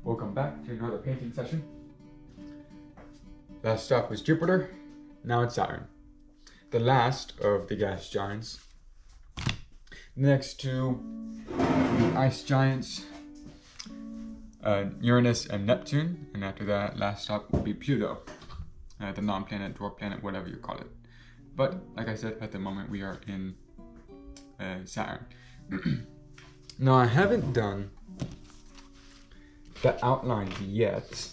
Welcome back to another painting session. Last stop was Jupiter, now it's Saturn. The last of the gas giants. Next to the ice giants, Uranus and Neptune, and after that, last stop will be Pluto, the non-planet, dwarf planet, whatever you call it. But like I said, at the moment we are in Saturn. Now I haven't done the outlines yet,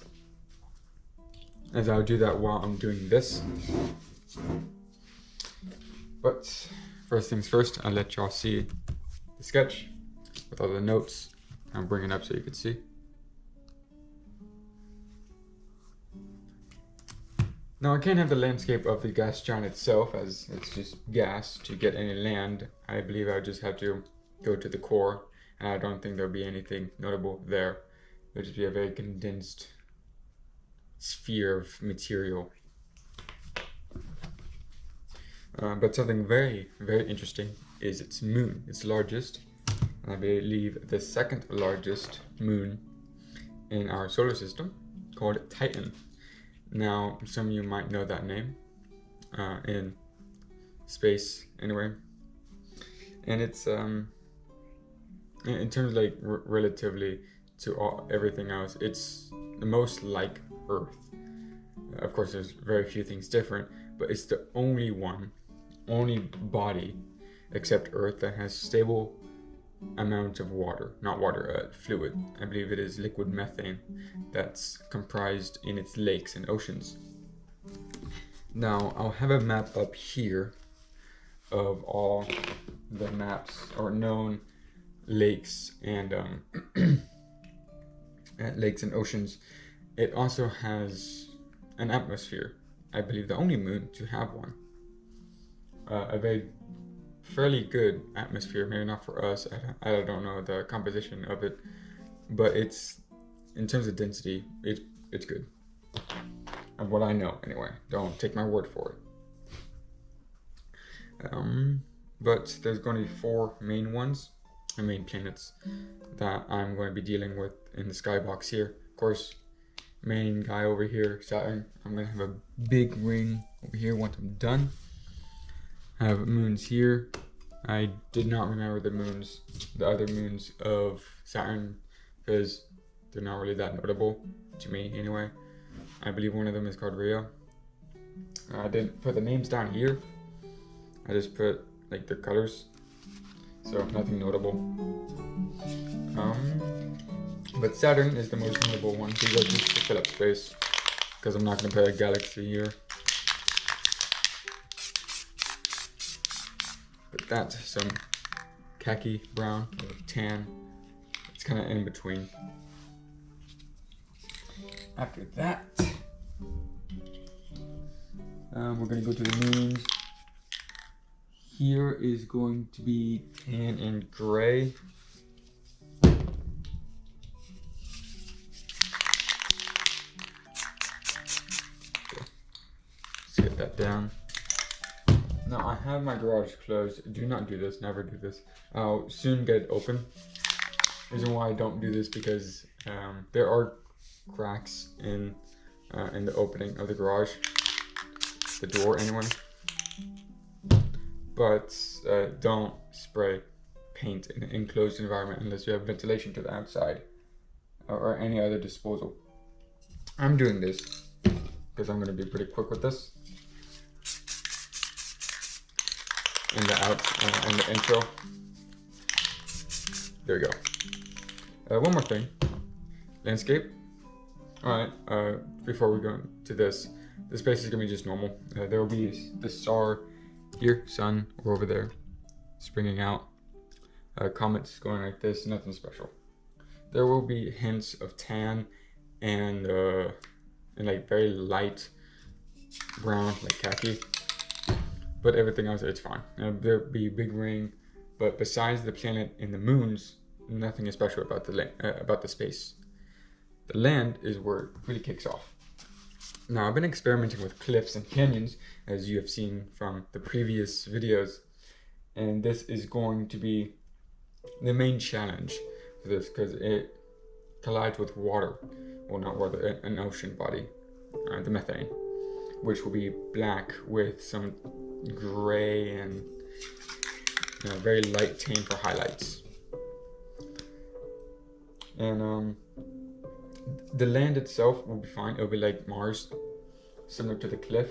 as I'll do that while I'm doing this. But first things first, I'll let y'all see the sketch with all the notes. I'll bring it up so you can see. Now I can't have the landscape of the gas giant itself, as it's just gas. To get any land, I believe I'll just have to go to the core, and I don't think there'll be anything notable there. It'll just be a very condensed sphere of material. But something very, very interesting is its moon. Its largest, and I believe the second largest moon in our solar system, called Titan. Now, some of you might know that name in space anyway. And it's, in terms of like relatively to everything else, it's the most like Earth. Of course, there's very few things different, but it's the only body except Earth that has stable amount of water, not water, fluid. I believe it is liquid methane that's comprised in its lakes and oceans. Now, I'll have a map up here of all the maps or known lakes and lakes and oceans. It also has an atmosphere. I believe the only moon to have one. A fairly good atmosphere, maybe not for us. I don't know the composition of it, but it's, in terms of density, it's good. Of what I know, anyway. Don't take my word for it. But there's going to be 4 main ones, the main planets that I'm going to be dealing with in the skybox here. Of course, main guy over here, Saturn. I'm going to have a big ring over here once I'm done. I have moons here. I did not remember the other moons of Saturn, because they're not really that notable to me anyway. I believe one of them is called Rhea. I didn't put the names down here. I just put like the colors, so nothing notable. But Saturn is the most notable one. These are just to fill up space, because I'm not going to put a galaxy here. But that's some khaki brown or tan. It's kind of in between. After that, we're going to go to the moons. Here is going to be tan and gray. Let's get that down. Now I have my garage closed. Do not do this, never do this. I'll soon get it open. Reason why I don't do this, because there are cracks in the opening of the garage, the door anyway. But don't spray paint in an enclosed environment unless you have ventilation to the outside or any other disposal. I'm doing this because I'm going to be pretty quick with this. In the intro. There we go. One more thing. Landscape. Alright, before we go to this space is going to be just normal. There will be the star here, sun, or over there, springing out. Comets going like this, nothing special. There will be hints of tan and like very light brown, like khaki. But everything else, it's fine. There'll be a big ring, but besides the planet and the moons, nothing is special about the space. The land is where it really kicks off. Now, I've been experimenting with cliffs and canyons, as you have seen from the previous videos, and this is going to be the main challenge for this, because collides with water, well, not water, an ocean body, the methane, which will be black with some gray and very light tan for highlights. And the land itself will be fine. It'll be like Mars, similar to the cliff.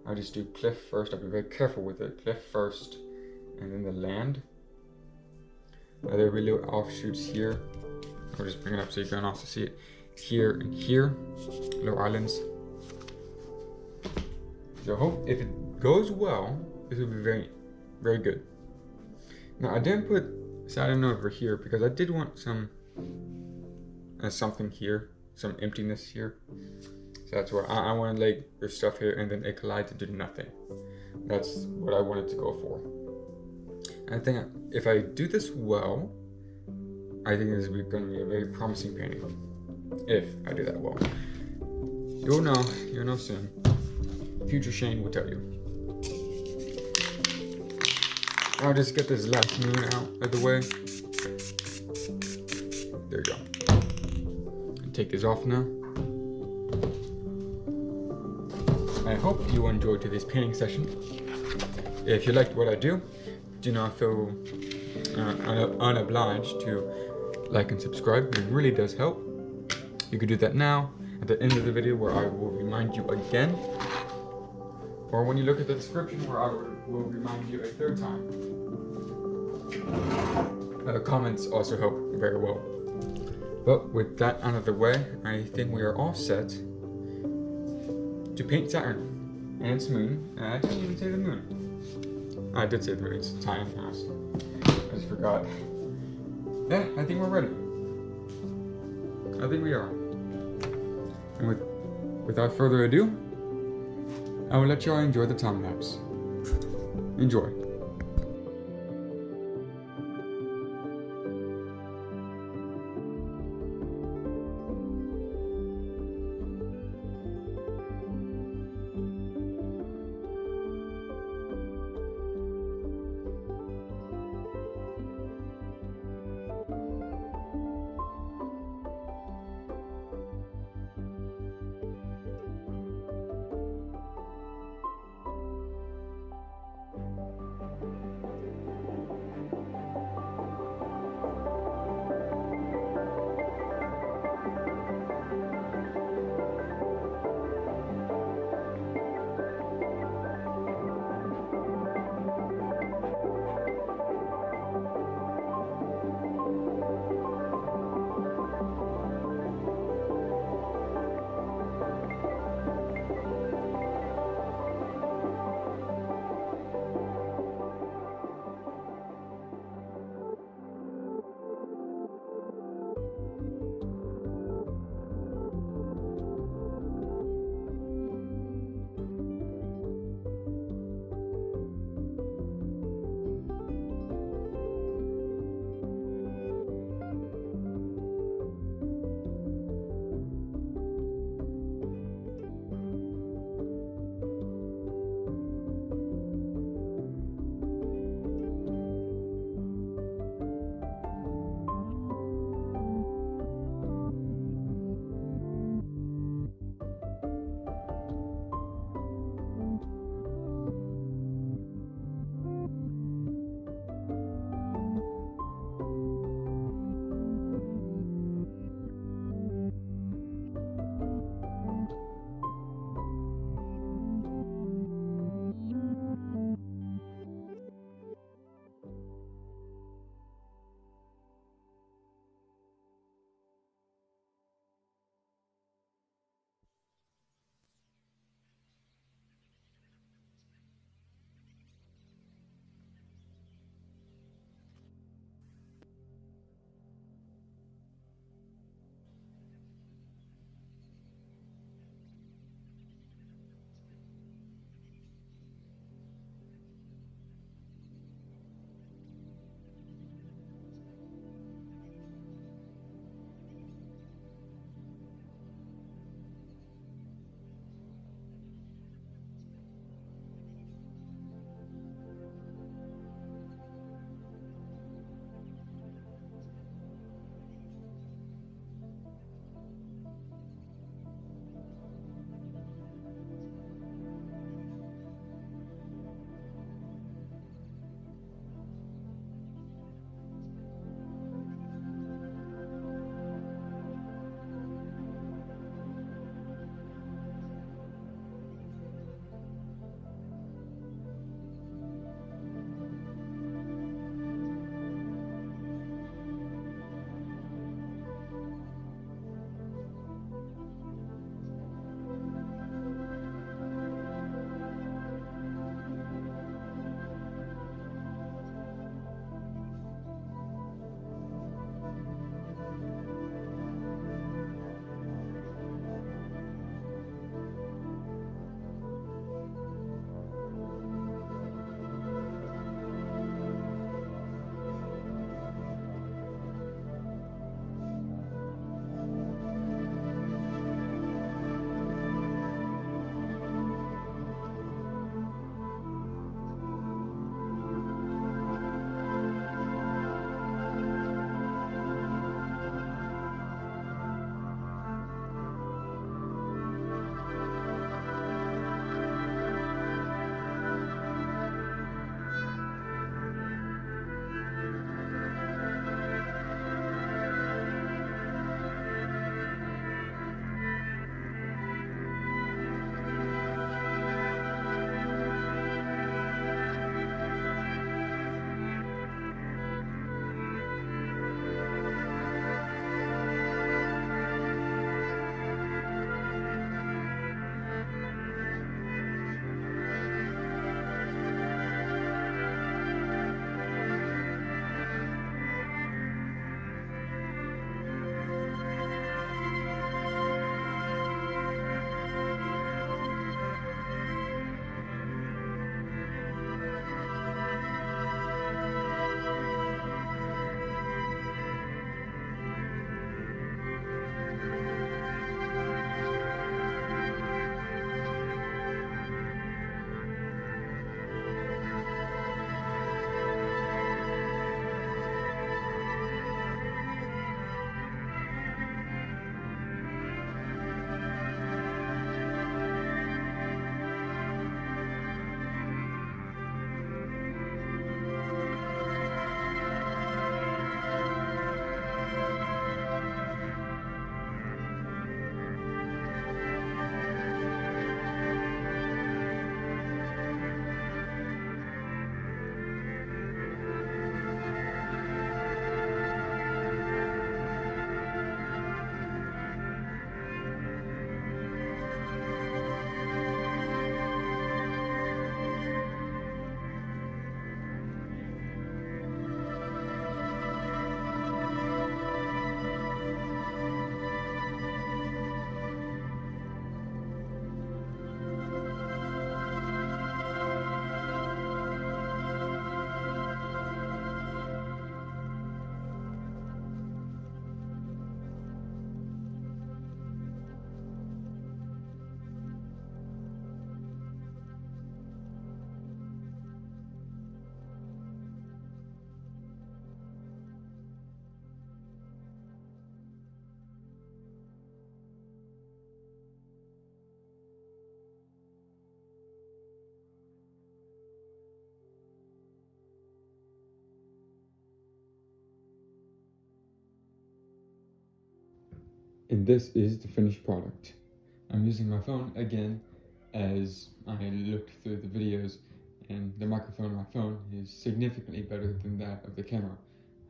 I'll just do cliff first. I'll be very careful with it. Cliff first, and then the land. There'll be little offshoots here. I'll just bring it up so you can also see it here and here. Little islands. So I hope if it goes well, this will be very, very good. Now I didn't put Saturn over here because I did want some something here, some emptiness here. So that's why I wanted like there's stuff here and then it collides to do nothing. That's what I wanted to go for. And I think if I do this well, I think this is going to be a very promising painting. If I do that well. You'll know soon. Future Shane will tell you. I'll just get this last moon out of the way. There you go. Take this off now. I hope you enjoyed today's painting session. If you liked what I do not feel unobliged to like and subscribe. It really does help. You could do that now at the end of the video where I will remind you again, or when you look at the description where I will remind you a third time. Comments also help very well. But with that out of the way, I think we are all set to paint Saturn and its moon. I didn't even say the moon. I did say the moon, it's time house. I just forgot. Yeah, I think we're ready. I think we are. And without further ado, I will let you all enjoy the time lapse. Enjoy. And this is the finished product. I'm using my phone again as I looked through the videos, and the microphone on my phone is significantly better than that of the camera.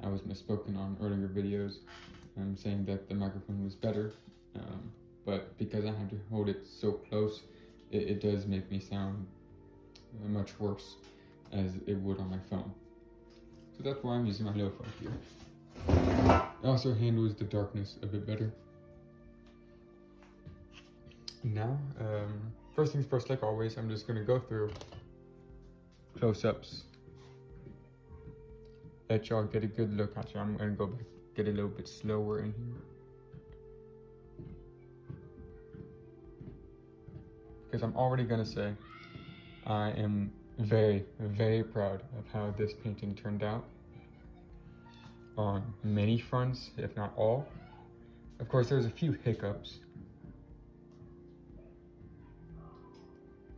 I was misspoken on earlier videos. I'm saying that the microphone was better, but because I have to hold it so close, it does make me sound much worse as it would on my phone. So that's why I'm using my little phone here. It also handles the darkness a bit better. Now, first things first, like always, I'm just going to go through close-ups, let y'all get a good look at you. I'm going to go back, get a little bit slower in here, because I'm already going to say I am very, very proud of how this painting turned out on many fronts, if not all. Of course, there's a few hiccups,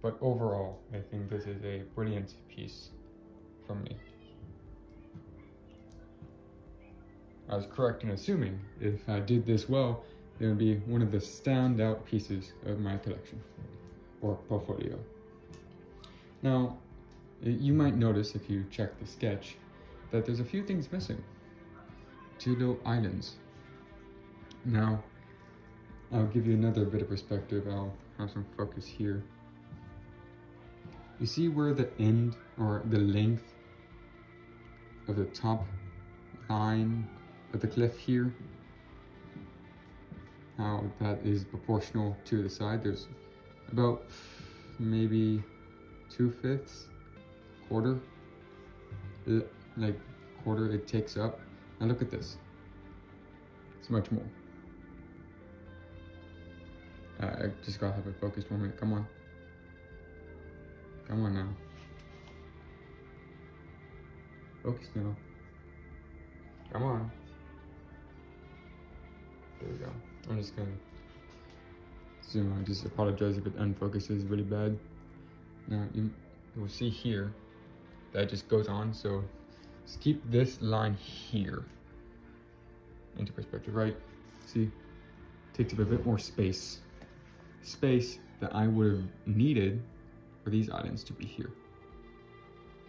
but overall, I think this is a brilliant piece from me. I was correct in assuming if I did this well, it would be one of the standout pieces of my collection or portfolio. Now, you might notice if you check the sketch that there's a few things missing. 2 little islands. Now, I'll give you another bit of perspective. I'll have some focus here. You see where the end or the length of the top line of the cliff here, how that is proportional to the side. There's about maybe 2/5, quarter, like quarter it takes up. Now look at this. It's much more. I just gotta have it focused 1 minute. Come on. Come on now. Focus now. Come on. There we go. I'm just gonna zoom out. Just apologize if it unfocuses really bad. Now you'll see here that just goes on. So just keep this line here into perspective, right? See, takes up a bit more space. Space that I would have needed for these islands to be here.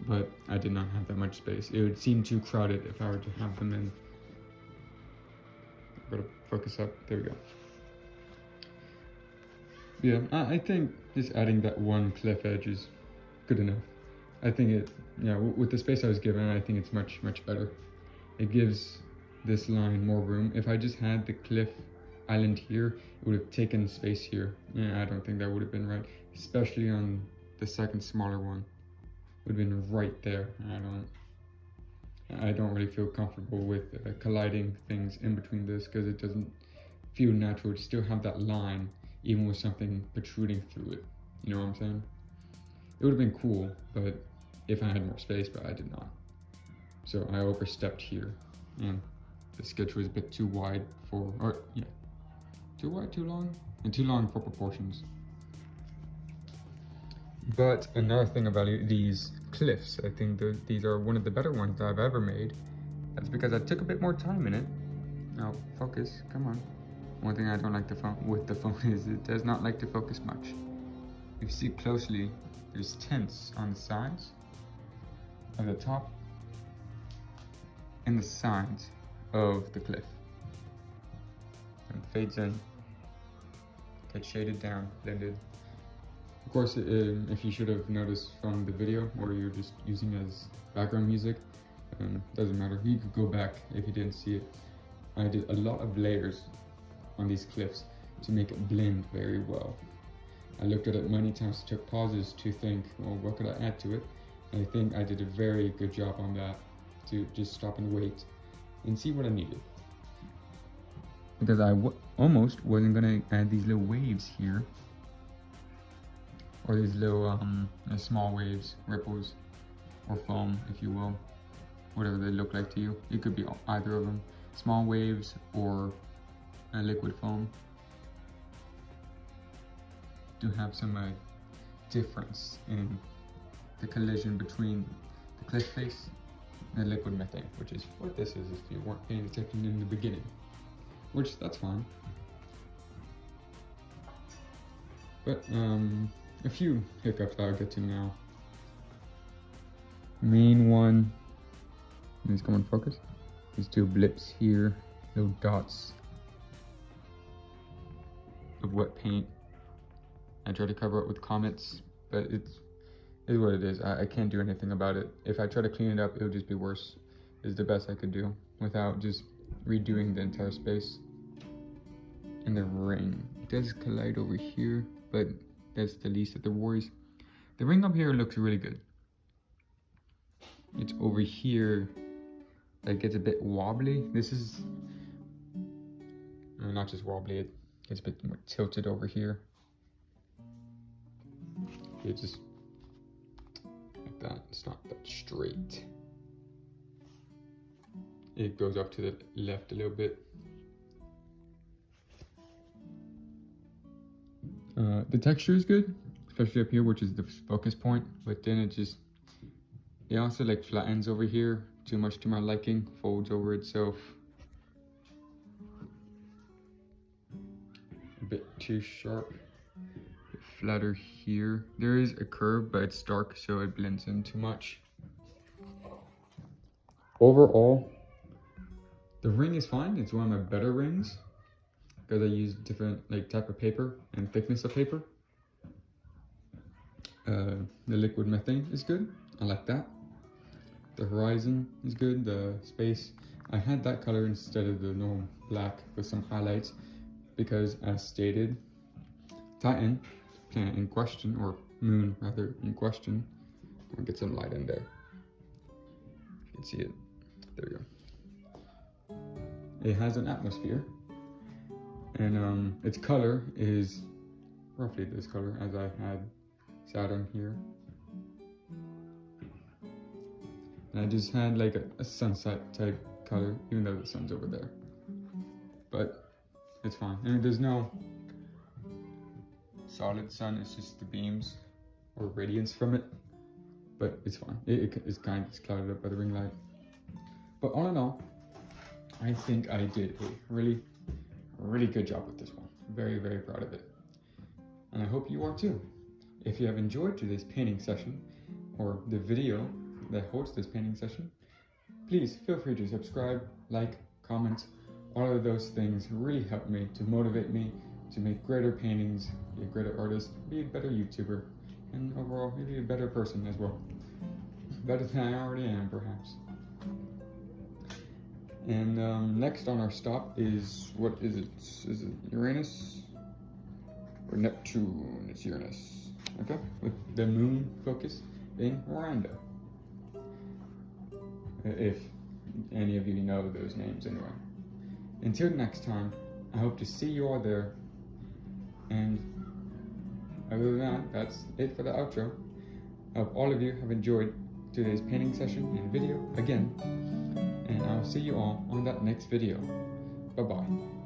But I did not have that much space. It would seem too crowded if I were to have them in. Gotta focus up. There we go. Yeah, I think just adding that one cliff edge is good enough. I think it, yeah, with the space I was given, I think it's much, much better. It gives this line more room. If I just had the cliff island here, it would have taken space here. Yeah, I don't think that would have been right, especially on the second smaller one. Would have been right there. I don't really feel comfortable with colliding things in between this, because it doesn't feel natural to still have that line even with something protruding through it. You know what I'm saying? It would have been cool, but if I had more space, but I did not. So I overstepped here, and the sketch was a bit too wide for, or yeah, too wide, too long, and too long for proportions. But another thing about these cliffs, I think these are one of the better ones that I've ever made. That's because I took a bit more time in it. Now focus, come on. One thing I don't like with the phone is it does not like to focus much. If you see closely, there's tints on the sides, of the top, and the sides of the cliff. And it fades in, gets shaded down, blended. Of course, if you should have noticed from the video, or you're just using it as background music, doesn't matter. You could go back if you didn't see it. I did a lot of layers on these cliffs to make it blend very well. I looked at it many times, took pauses to think, well, what could I add to it? And I think I did a very good job on that, to just stop and wait and see what I needed. Because I almost wasn't gonna add these little waves here, or these little small waves, ripples, or foam, if you will, whatever they look like to you. It could be either of them, small waves or a liquid foam, to have some difference in the collision between the cliff face and liquid methane, which is what this is if you weren't paying attention in the beginning, which that's fine. But a few hiccups that I'll get to now. Main one, let's come on focus. These two blips here, little dots of wet paint. I try to cover it with comets, but it is what it is. I can't do anything about it. If I try to clean it up, it'll just be worse. It's the best I could do without just redoing the entire space. And the ring, it does collide over here, but that's the least of the worries. The ring up here looks really good. It's over here that gets a bit wobbly. This is not just wobbly, it gets a bit more tilted over here. It's just like that. It's not that straight. It goes off to the left a little bit. The texture is good, especially up here, which is the focus point, but then it also like flattens over here too much to my liking, folds over itself a bit too sharp, a bit flatter here. There is a curve, but it's dark, so it blends in too much. Overall, the ring is fine. It's one of my better rings because I use different like type of paper and thickness of paper. The liquid methane is good. I like that. The horizon is good. The space, I had that color instead of the normal black with some highlights because, as stated, Titan, planet in question, or moon rather in question, I'm gonna get some light in there. You can see it. There you go. It has an atmosphere, and its color is roughly this color, as I had Saturn here. And I just had like a sunset type color, even though the sun's over there. But it's fine. I mean, there's no solid sun, it's just the beams or radiance from it. But it's fine. It's kind of clouded up by the ring light. But all in all, I think I did a really good job with this one. Very, very proud of it. And I hope you are too. If you have enjoyed today's painting session, or the video that holds this painting session, please feel free to subscribe, like, comment. All of those things really help me to motivate me to make greater paintings, be a greater artist, be a better YouTuber, and overall maybe a better person as well. Better than I already am, perhaps. And next on our stop is, what is it? Is it Uranus? Or Neptune? It's Uranus. Okay, with the moon focus being Miranda. If any of you know those names anyway. Until next time, I hope to see you all there. And other than that, that's it for the outro. I hope all of you have enjoyed today's painting session and video again. And I'll see you all on that next video. Bye-bye.